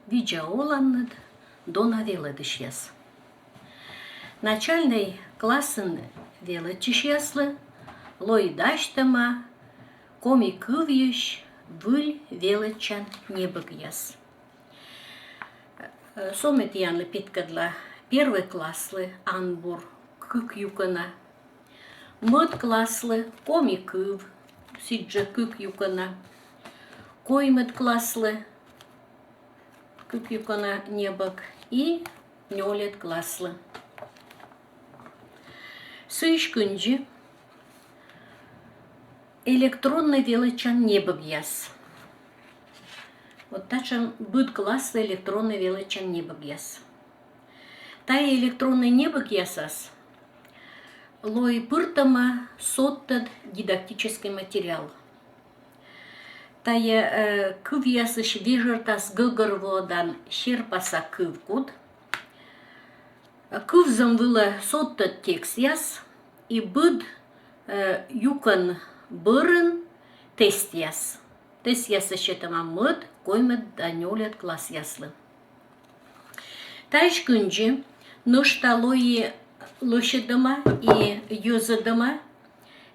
Виджа оланнад, дона веледышьяс. Начальный классын веледышьяслы, лойдаштама, коми кывьюш, выль велечан небыгьяс. Сомет янлы питкадла первый класслы анбур кык юкана. Мыд класслы коми кыв, сиджа кык юкана. Коймыд класслы кык юкана небык и нёлет класслы. Сыш күнжи электронный величан небыгьяс. Вот тачан быд классы электронный величан небыгьяс. Тай электронный небыгьясас лой пыртама соттад дидактический материал. Тая кывьясыш вежертас гыгырводан шерпаса кывкуд. Кывзам выла соттад текст яс и быд юкан бырын тест яс. Тест ясы шетама мыд, коймыд данёлет класс яслы. Тайш күнжи нышталои лошадыма и юзадыма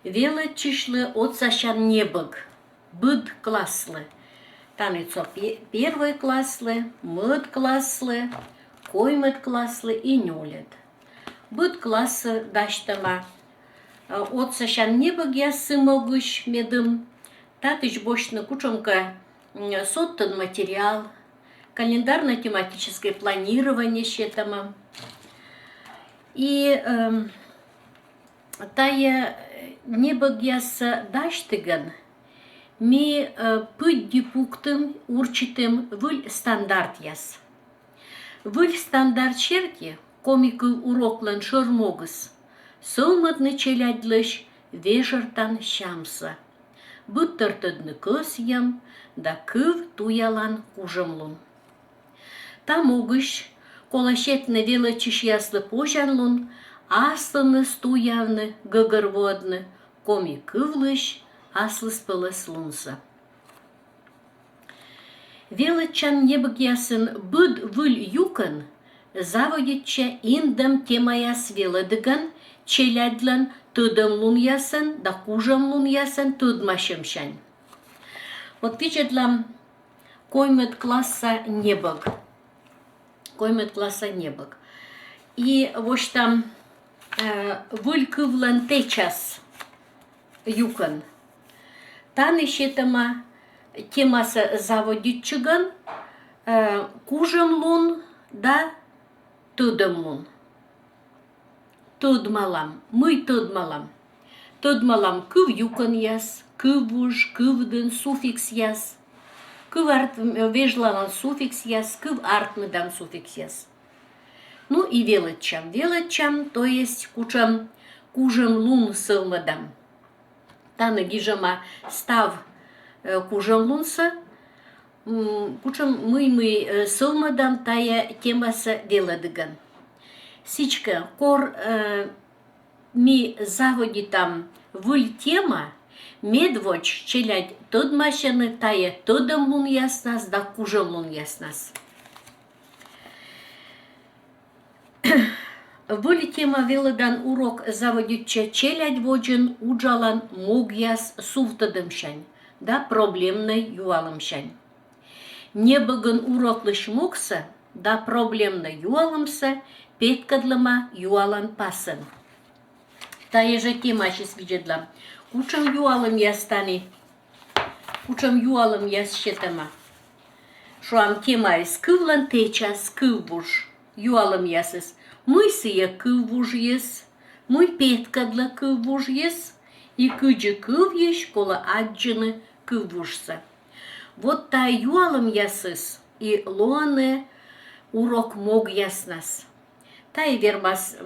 велы чишлы отсашан небык, быд класслы. Таныцо первый класслы, мыд класслы, коймыд класслы и нёлет. Быд классы даштыма отсашан небык ясы могыш медым. Татыч бошны кучомка соттан материал, календарно-тематическое планирование щетама. И тая небык ясы даштыган ми пыдди пуктым урчитым выль стандарт яс. Выль стандарт черти комикы уроклан шырмогыс. Сылмыдны челядлыш вежертан шамса. Бұттыртыдны көз ем, да кыв туялан кужымлун. Там угыш, колашетны велычыш яслы пожанлун, аслыны стуявны гыгырводны, коми кывлыш, аслыс пылыс лунса. Велычан небык ясын бұд выл юкан, заводитча индам темаяс велыдыган, челядлан тыдым лун ясын, да кужым лун ясын тыдмашымшан. Вот видетлам коймет класса небык. Коймет класса небык. И вот там вылькывлан течас юкан. Тан ищетама темаса заводитчыган, кужым лун, да тыдым лун. Тыдмалам, мы тыдмалам. Тыдмалам кыв юкан яс, кыв уж, кывдын суффикс яс. Кыв арт вежланан суффикс яс, кыв артмыдан суффикс яс. Ну и велычам. Велычам, то есть кучам кужам лун сылмыдам. Таны гижама став кужам лунса, кучам мы сылмыдам тая темаса велыдыган. Сичка, кор ми заводитам выль тема, медвоч челядь тыдмашыны тая тыдым лун яснас, да кужым лун яснас. Выль тема велыдан урок заводитча челядь воджын уджалан мог яс суфтыдымшань, да проблемный юалымшань. Не быгын уроклыш мукса, да проблемный юалымса, петкадлыма юалан пасын. Тая же тема шес видедлам. Кучам юалым ястани. Кучам юалым яс щетама. Шуам тема из кывлан течас кывбуш. Юалым ясыс. Мы сыя кывбуш ес. Мы петкадла кывбуш ес. И кыджы кыв еш, кола аджыны кывбушса. Вот та юалым ясыс. И лоаны урок мог яснас. Тай вербас,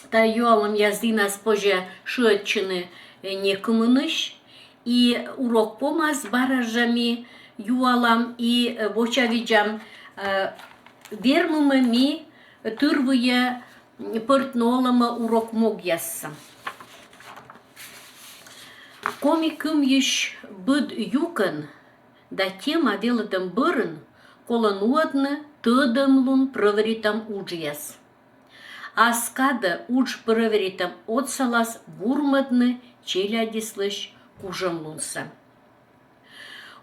та юалым яздинас позже шуэтчыны не кымыныш, и урок помаз баражами юалам и бочавиджам вермымы ми тырвые пыртнолымы урок мог яссам. Коми кым еш быд юкан, да тема велыдым бырын, колонуадны тыдымлун проверитам уджияс. Аскада уж проверитам отсалас бурмадны челядислыш кужамлунса.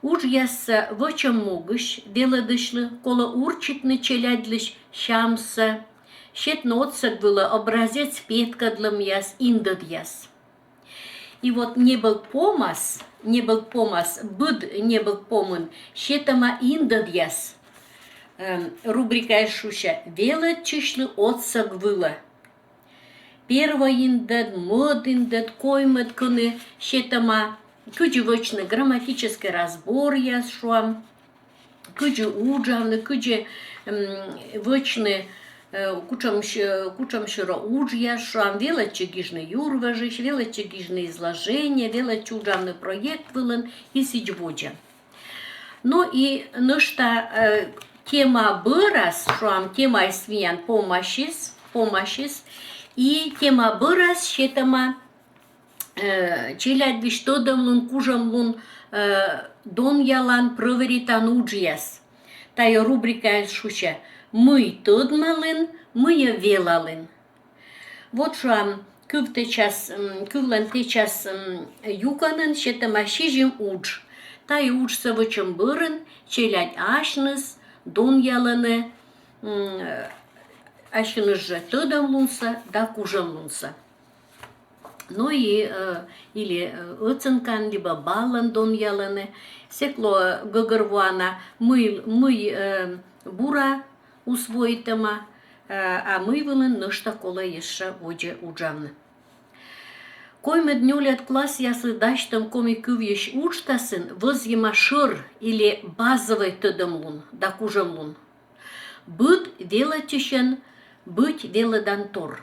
Уж ясса вочам могыш веладышлы, кола урчитны челядлыш шамса, щетно отсак было образец петкадлым яс индад яс. И вот не был помас, быд не был помын, щетама индад яс. Рубрика шуша вела чишлы отсак выла. Первый индад, мод индад, коймат кыны, щетама кыджи вочны грамматический разбор яс шуам, кыджи уджавны, кыджи вочны кучам широ уж яс шуам, вела чегижны юрважиш, вела чегижны изложения, вела чуджавны проект вылын и сичводжа. Ну и нышта тема бырас шуам, тема свиян помощис, и тема бырас щетама челядвиш тодамлун кужамлун дон ялан проверитан уджияс. Тая рубрика шуча мы тодмалын, мы велалын. Вот шуам кывлан течас юканын щетама шижим удж. Тая уджса вычым бырын, челядь ашныс, дон яланы ашныс же тодамлунса да кужамлунса. Ну и или оценкан, либо баллан дон яланы, секло гагарвуана мы бура усвоитама, а мы вылын нышта кола ешша воджа уджавны. Койме днюлят класс ясы даштам коми кювьеш учтасын возьема шыр или базовый тыдымлун, да кужамлун. Быт вела тишен, быть веладан тор.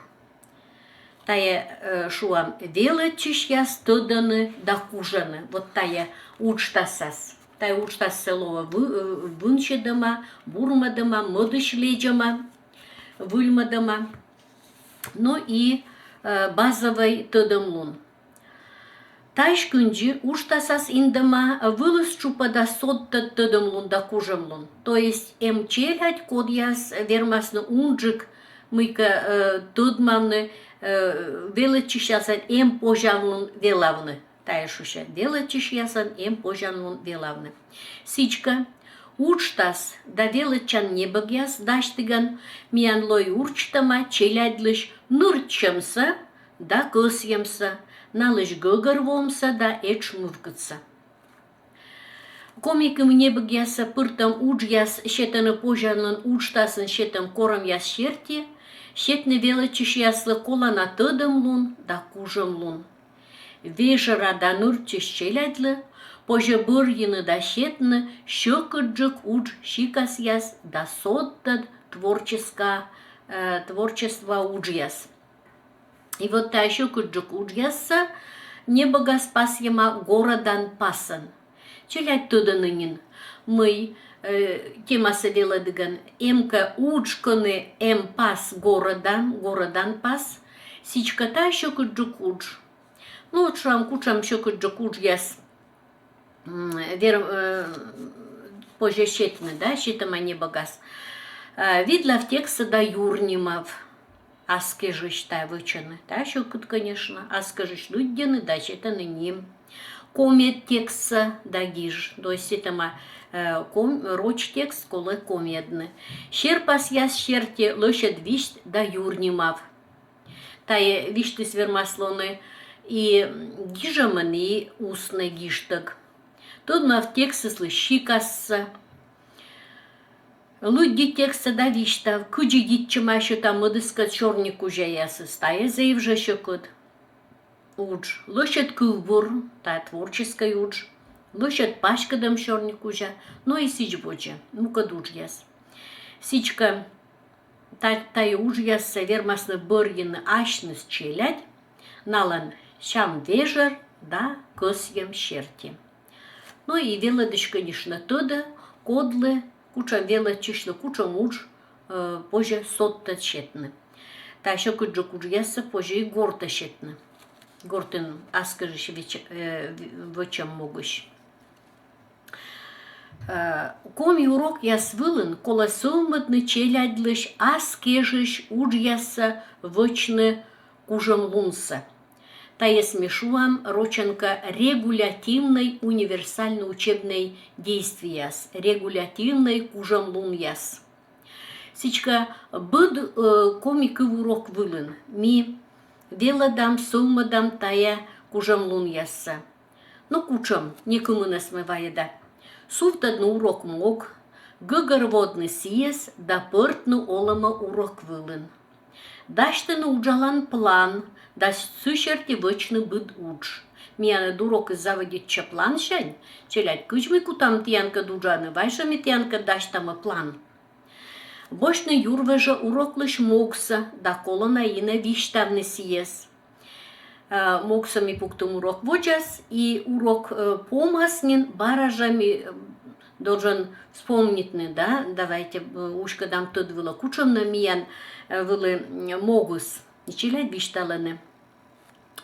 Тая шуам вела тишьяс тыданы да кужаны. Вот тая учтасас. Тая учтас селова вынчедама, бурмадама, модышледжама, выльмадама. Ну и базовый тыдымлун. Тайш күнджи уштасас индама вылыз чупада сотта тыдымлун да кужамлун. То есть челядь кодяс вермасны унджик мыка тыдманны велачишясан пожавлун велавны. Тайш уша велачишясан пожавлун велавны. Сичка учтас да велачан небагяс даштыган миянлой урчтама челядлыш нурчамса да кысьямса, налыш гыгарвомса да эчмывкытса. Комикым небагяса пыртам уджяс щетаны пожанлын учтасын щетам корам яс щерти, щетны велачиш яслы колана тыдымлун да кужымлун. Вежера да нурчиш челядлы, поже бырьыны да щетны, щекыджык удж щикас яс да соттад творчество уджяс. И вот та щекыджык уджяса небога спасьема городан пасан. Челядь тыдынынин. Мы темасы веладыган эмка уджканы пас городан пас, сичка та щекыджык удж. Ну вот шам кучам щекыджык уджяс поже щетны, да, щитама небогас. Видла в текста да юрнимав. Аскежиш та вычаны, да, щекыт, конечно, аскежиш люддены, да, щетаны ним. Комет текста да гиж, то есть это роч текст колы комедны. Щерпас яс щерте лошадь вишт да юрнимав. Тая вишты свермаслоны и гижаман и устный гиштаг. Тут мы в тексте слышикасса. Лудди текста да вишта, куджи гитчима еще там модыска черник уже ясы стая заевже щекот. Удж, лошадь кылбур, та творческая удж, лошадь пашкадам черник уже, но и сич боджа, ну-ка дуж яс. Сичка, та уж яс вермасно бырьины ашныс челядь, налан шам вежер, да косьем щерти. Ну и веладыш, конечно, туда, кодлы, кучам велачишлы, кучам уж позже сотта щетны. Та еще куджук уж яса позже и горта щетны. Гортын аскажыш вычам могыш. Коми урок яс вылын, кола сылмыдны челядлыш аскежыш уджяса вычны кужам лунса. Та смешуам роченко регулятивной универсально-учебной действияс, регулятивной кужам лун яс. Сичка быд комик урок вылын, ми веладам сылмадам тая кужам лун яса. Но кучам, никому не смываеда. Суфтадны урок мог, гыгар водны сиес, да пыртны олама урок вылын. Даштыны уджалан план, да сущерти вычны быд удж. Мияны дурок заводитча план шань, челять кычмы кутам тиянка дуджаны, вайшами тиянка даштамы план. Бошны юрвежа уроклыш могса, да колона ина виштавны сиес. Моксами пуктум урок вочас, и урок помаснин баражами должен вспомнить, да, давайте ушка дам тот выло кучам на миян вылы могус, и челять вишталаны.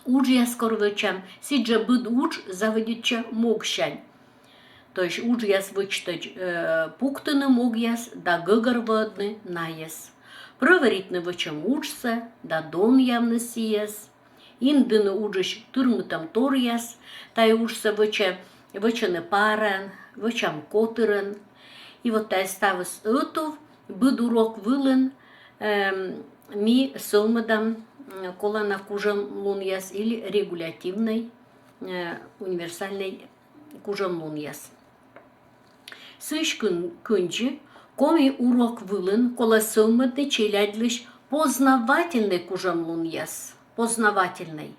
Уж я скоро вычам, сиджа быд уж заводича могшань. То есть уж я свычтать пуктаны мог яс, да гыгар водны наес. Проверитны вычам учса, да дон явны сиес. Индыны уджыш турмытам тор яс, тай ужса вычаны паран, вычам котырын. И вот тай ставыс ытов, быд урок вылын, ми сылмыдам колана кужам лун яс или регулятивной универсальной кужам лун яс. Сыш кынчы, коми урок вылын, кола сылмыды челядлыш познавательный кужам лун яс. Познавательный.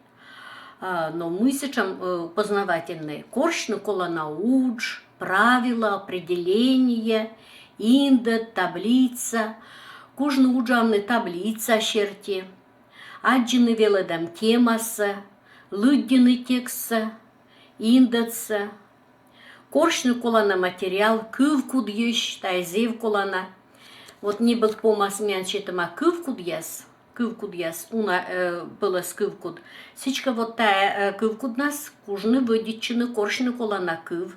Но мы сейчас познавательный. Коршны кола наудж, правила, определения, индет, таблица. Кужны уджамны таблица шерти. Аджины веледам темаса, лыддины текста, индетса. Коршны колана материал, кыв кудьеш, тайзев колана. Вот не был помас мянчетама кыв кудьяс. Кывкуд яс, уна была с кывкуд. Сичка вот та кывкуд нас, кужны выдичины, коршны колана кыв.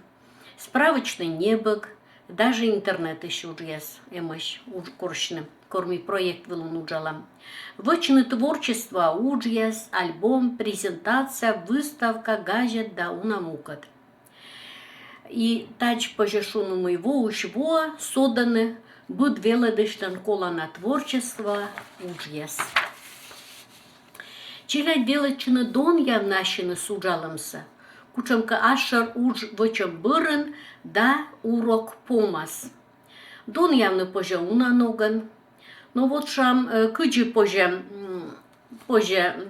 Справочный небык, даже интернет еще уж яс, эмощ, уж коршны, корми проект вылун уджалам. Вычны творчество уж яс, альбом, презентация, выставка, гаджет, да уна мукат. И тач пожешуну моего ушво соданы, буд веледыштан колана творчество уджьяс. Челядь велечыны дон явнащины суджалымса. Кучамка ашар уж вычам бырын, да урок помас. Дон явны пожа уна ноган. Но вот шам кыджи пожа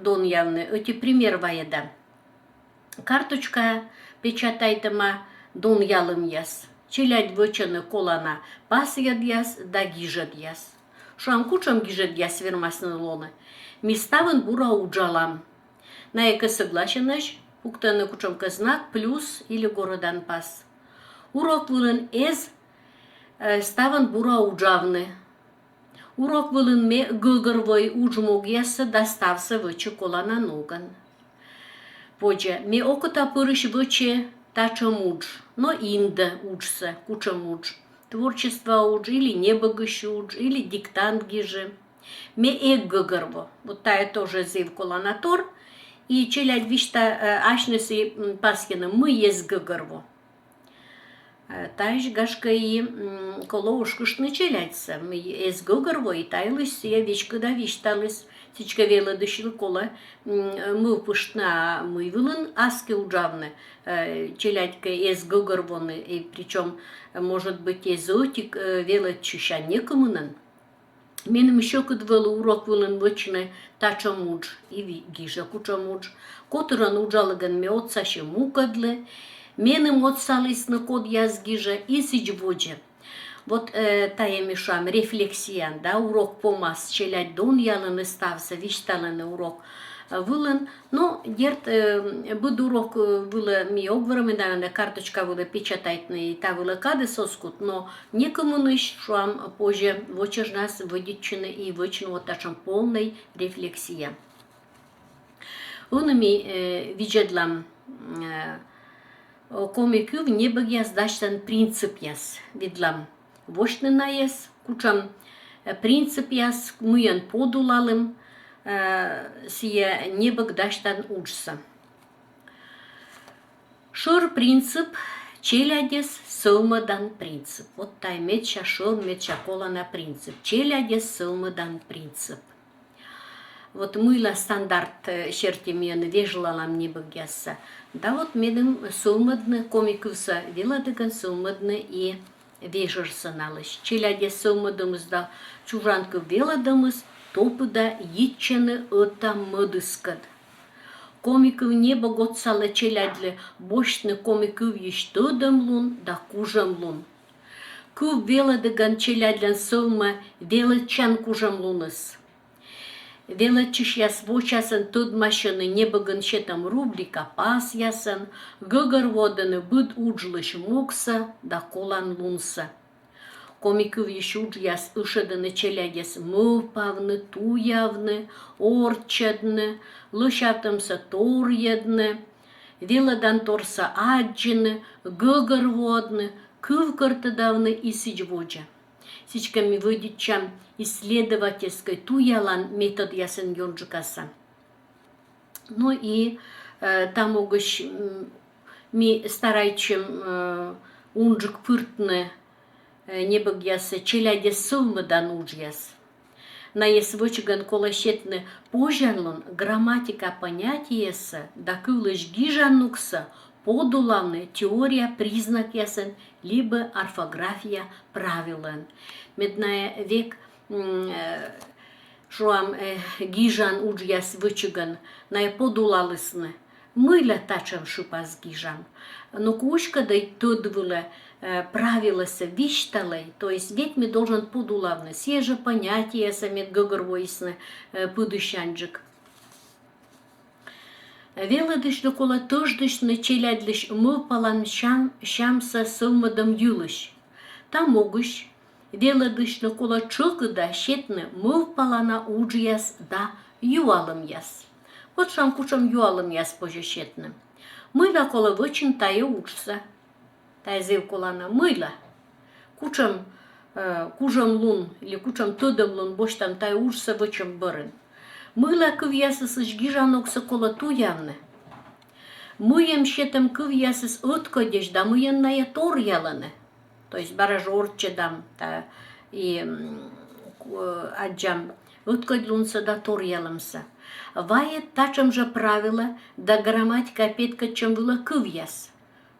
дон явны, эти пример ваеда. Карточка печатайтыма дон ялым яс. Челядь вычаны колана пас ядьяс, да гижад яс. Шам кучам гижад яс вермасны лоны. Миставын бура уджалам. На эко соглашеныш, пуктаны кучамка знак плюс или городан пас. Урок вылын эз ставын бура уджавны. Урок вылын ме гыгырвой уджмог ясы доставсы вычы колана ноган. Поджа, ме окыта пырыш вычы тачам удж, но инда уджса, кучам удж. Творчество удж, или небогыш удж, или диктант гижи. Ме эк гыгырво. Вот тая тоже зив коланатор. И челядь вишта ашнесы паскина мы есть гыгырво. Тайж гашка и колоушкушны челядьса. Мы есть гыгырво, и тайлыс, я вечка да вишталыс. Сичка вела дышил кола, мы пуштна мы вылын аски уджавны. Челядька есть гыгырвоны, и причем, может быть, эзотик вела чища некомунан. Менем еще кыдвелы урок вылын вычны тачам удж, и гижа кучам удж. Котыран уджалыган ме отсаши мукадлы. Менем отсалыс на код яз гижа, и сич воджа. Вот тая мешам рефлексиян, да, урок помас, челядь дон ялын стався, вишталын урок вылын. Но дерт быд урок вылы ми огварами, наверное, карточка вылы печатайтны, и та вылы кады соскут, но некому ныш шуам позже вочеж нас выдичины и вычын вот тачам полной рефлексия. Он ми виджедлам комиків не бігяс дащан принцип яс відлам. Вошнена яс, кучам принцип яс, муян подулалым, сия не біг дащан учса. Шор принцип, челядес сылмадан принцип. Вот тай метча шор, метча колана принцип. Челядес сылмадан принцип. Вот мыла стандарт шертемien вежлалам не бігяса. Да вот медым сылмадны комикывса веладыган сылмадны и вежырса налыш. Челядес сылмадымызда чужанкы веладымыз, топыда йитчені ыта мыдыскад. Комиків небо готсалы челядлі, бошны комиків ештыдым лун да кужам лун. Кыв веладыган челядлен сылма велычан кужам луныс. Велычыш яс вочасын тыдмашыны небігін шетам рублика пас ясын, гыгыр водыны бұд уджлыш мукса да колан лунса. Комиків ешуд яс ышыдыны челядес мывпавны, туявны, орчадны, лышатымса тор едны, веладан торса аджыны, гыгыр водны, кывкыртыдавны и сичводжа. Сичками выдичам исследовательской туялан метод ясын йонджикаса. Ну и там огыш ми старайчым унджик пыртны не бігясы челядес сылмыдан ужяс. На есвычыган колашетны пожанлын грамматика понятиесы да кылыш гижанукса подулавны теория признак ясын, либо орфография правилен. Медная век шуам гижан ужяс вычыган на подулалысны. Мыля тачам шупас гижан. Но кушка да и тодвыла правилася вишталей, то есть ведь мы должен подулавны, сие понятия самет гогорвойсны пудышанджик. Веладышлы кола тождышны челядлыш мылпалан шамса сылмадам юлыш. Там могыш, веладышлы кола чылкыда шетны мылпалана уджияс да юалым яс. Вот шам кучам юалым яс пожа шетны. Мыла кола вычын тая учса. Тайзев колана мыла. Кучам лун или кучам тыдым лун боштам тай учса вычым бырын. Мыла кывьясыс жгижанокса кола туянны. Мыем шетем кывьясыс ыткодеш да мыен ная тор яланы. То есть бараж орчедам и аджам ыткодлунса да тор ялымса. Вает тачам же правила да грамматика опять чем было кывьяс.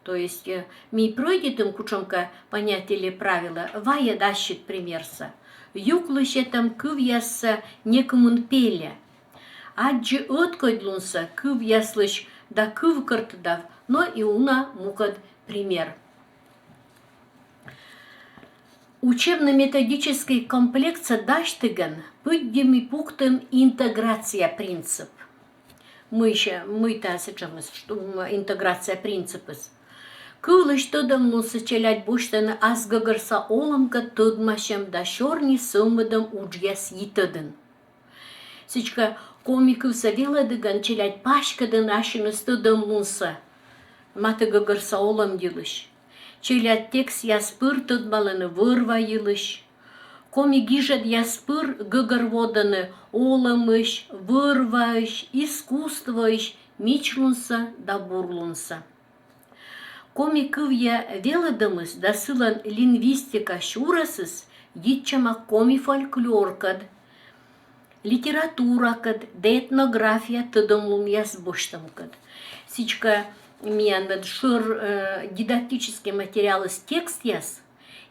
То есть ми пройдетым кучамка понятие или правила, вая дащит примерса. Юклыше там кывьяса некомун пеля. Аджи откойдлунса кывьяслыш да кывкыртыдав, но и уна мукад пример. Учебно-методический комплекс даштыган пыддеми пуктым интеграция принцип. Мы та сейчас интеграция принципыс. Кылыш тыдым нусы челять буштаны аз гыгырса олымка тыдмашем да шорни сылмыдым уджяс йитыдын. Сичка комикывса веладыган челять пашкадын ашыныс тыдым нусы. Маты гыгырса олым дилыш. Челять текст яспыр тыдмалыны вырва йылыш. Коми гижет яспыр гыгыр воданы олымыш, вырваыш, искусствоыш, мичлунса да бурлунса. Коми кывья веладымыз да сылан лингвистика шурасыз, йитчама коми фольклоркад, литературакад, да этнография тыдымлун яс боштамкад. Сичка миандад шыр дидактические материалы с текст яс,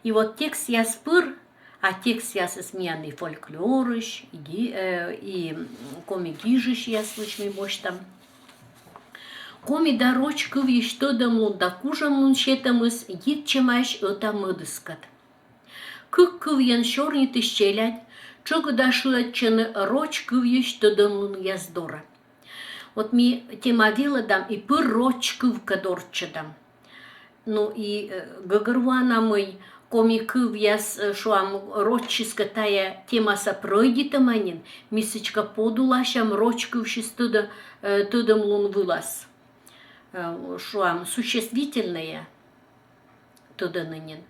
и вот текст яс пыр, а текст яс с мианды фольклорыш, и коми гижиш яс слышмый боштам. Коми дароч кывьеш тыдымлун да кужамлун шетамыз йитчемаш ыта мыдыскат. Кык кывьен шорни тыщелять, чыгыда шыатчыны роч кывьеш тыдымлун яздора. Вот ми тема веладам и пыр роч кывка дорчыдам. Ну и гыгырвана мый коми кывьяс шуам роччыска тая темаса пройдитаманин, мисычка подулашам роч кывшис тыдымлун вылас. существительное тудынынен.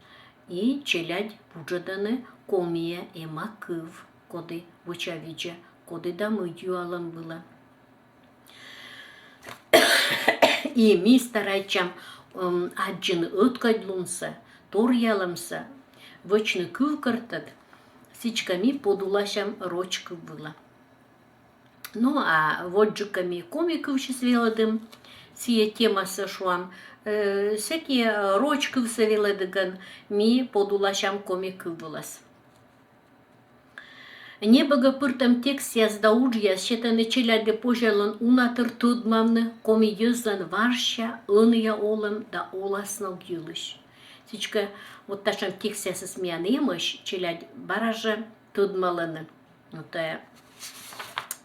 И челядь пуджаданы комия и макыв, коды вычавича, коды дамы дюалам было. И ми старайчам аджин ыткадлунса, тор ялымса, вычны кыв кыртыд, сичками подулашам рочкы было. Ну, а воджиками комиков свеладым, сия темасы шуам, всякие рочкы свеладыган, ми подулашам комикы булас. Небага пыртам текст язда уджьяс, щетаны челяде пожалан унатыр тудмамны, коми юзлан варща, ыныя олым да оласнал гюлыш. Сичка вот ташам текст ясыс миян емыш, челядь баража тудмаланы. Это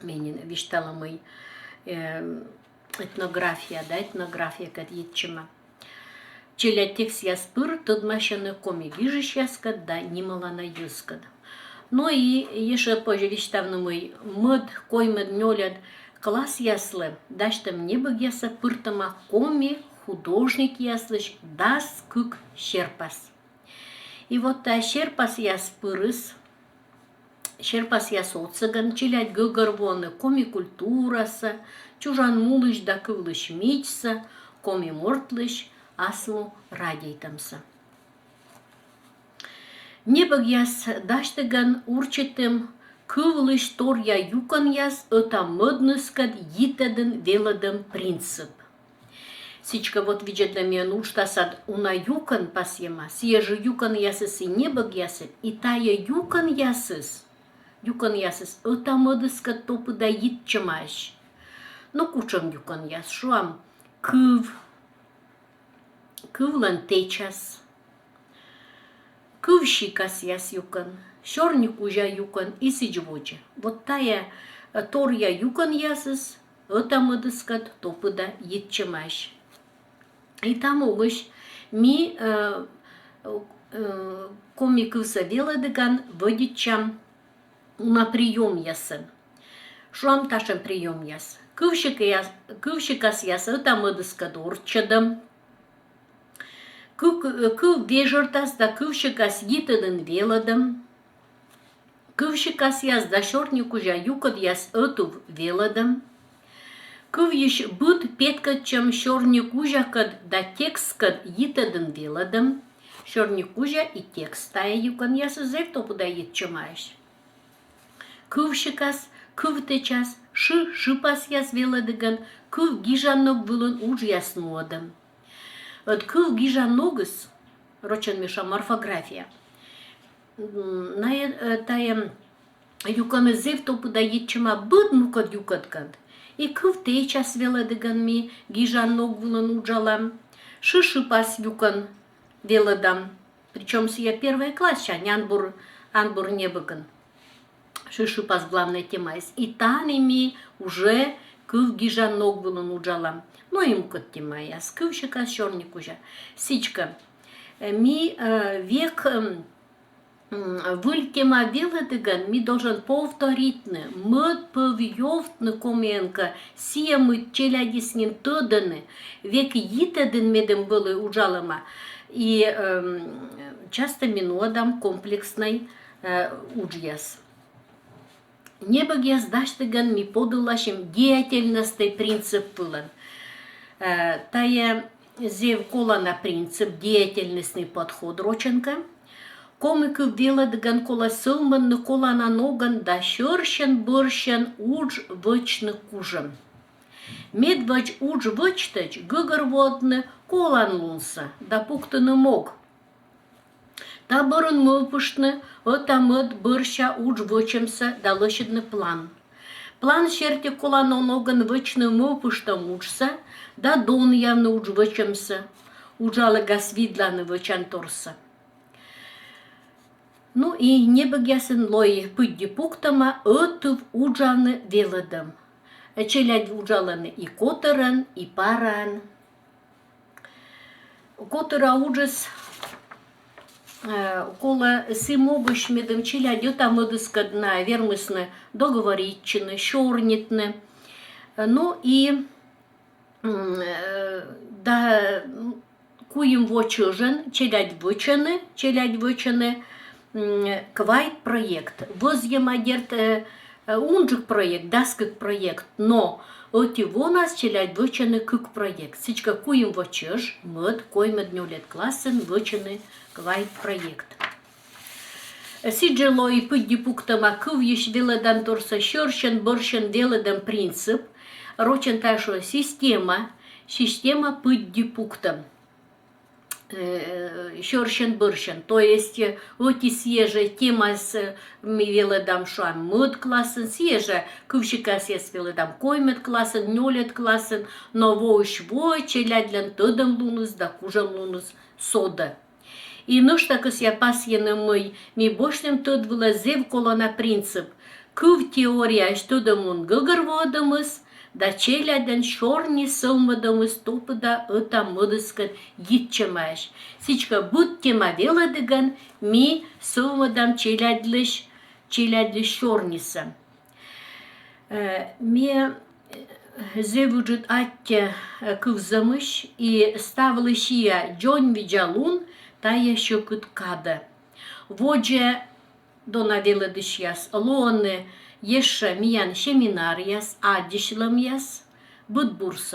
менин вишталамый этнография, да, этнография кад етчима. Челядь текст яс пыр, тудмашаны коми гижиш яскад, да нималана юскад. Ну и еще позже виштавнымый мыд, коймыд, нёляд, класс яслы, даштам небыг яса пыртама коми художник яслыш, дас кык щерпас. И вот та щерпас яс пырыс, щерпас яс оцыган, челядь гыгырвоны, коми культураса, чужан мулыш да кывлыш мичса, коми мортлыш, аслу радейтамса. Небаг яс даштыган урчетым кывлыш торя юкан яс ыта мыдныскад йитедын веладым принцип. Сичка вот виджедамиан уштасад уна юкан пасьема, сия же юкан ясыс и небаг ясыт, и тая юкан ясыс ыта мыдыскад топыда йитчымаш. Ну кучам юкан яс, шуам кывлан течас. Кывщикас яс юкан, шорник ужа юкан и сиджвоча. Вот тая торя юкан ясыс, это мыдыскат топыда етчемаш. И там угыш ми комикывса веладыган водичам на прием ясын. Шуам ташам прием яс. Кывщикас яс, это мыдыскат урчадым. Кыв вежертас да кывщикас йитыдын веладым. Кывщикас яс да шортник ужа юкад яс ытув веладым. Кыв еш быт петкачам шорник ужакад да текскад йитыдын веладым. Шорник ужа и текст тая юкан яс зев топуда йитчымаш. Кывщикас, кыв течас, шипас яс веладыган, кыв гижанок вылын уж яс нодым. От кыв гижаногыс, рочен меша морфография. Тая юканы зев топуда йитчыма быт мукад юкатканд. И кыв течас веладыган ми гижанок вылын уджалам. Шипас юкан веладам. Причем сия первая класса, анбур не быган. Шипас главная тема. И тани ми уже кыв гижанок вылын уджалам. Ну им кот тема яс, кывщика шорник уже. Сичка, ми век выль тема веладыган, ми должен повторитны, мыд повьёвтны коменка, сия мы челядиснин тыдыны, век йитыдын медым было ужалама. И часто минодам комплексной уджьяс. Небаг яс даштыган ми подулашим деятельностный принцип пылан. Тая зев колана принцип, деятельностный подход роченка. Комикы веладыган кола сылманны колана ноган да шырщен бырщен удж вычны кужым. Медвач удж вычтач гыгыр водны колан лунса, да пуктыны мог. Та бырын мыпышны, ыта мыд бырща удж вычымса да лышыдны план. План шерте колана ноган вычны мыпыштам уджса, да дон явно удж вычымса, уджалы гас видланы вычан торса. Ну и небаг ясын лой пыдди пуктама ытыв уджаны веладым. Челядь уджаланы и котыран, и паран. Котыра уджас кола сымогыш медым челядь там ыдыскадна вермысны договоритчины, шорнитны. Ну и да куїм вочужен, челядь вичини, квайт проєкт. Воз'ємадєрт унджик проєкт, даскик проєкт, но оті вонас челядь вичини кик проєкт. Січка куїм вочуж, мед, коймед нюлет класен, вичини квайт проєкт. Сиджело и пыдди пуктама кывьеш веледан торса щорщен борщен веледан принцип, рочен ташо система пыдди пуктам. Щорщен борщен, то есть оти съеже тема с ми веледам шуам мод классен, съеже кывщика сес веледам коймет классен, нёлет классен, но воуш вой челядлен тодам лунус да кужам лунус сода. І ну ж також я пасєна мій бошнем тут влазив коло на принцип. Кув теорія, що дамун гыгырводымыз, да челяден шорни сылмыдымыз топыда ыта мыдыскын гитчемаш. Сичка бут тема веледыган ми сылмыдам челядлыш шорнисы. Ме зевуджут атте кывзымыш и ставлышия джон виджалун, та еще кыткада. Водже дона веледышьяс, лоны еше миян семинарияс, адишлам яс, будбурса.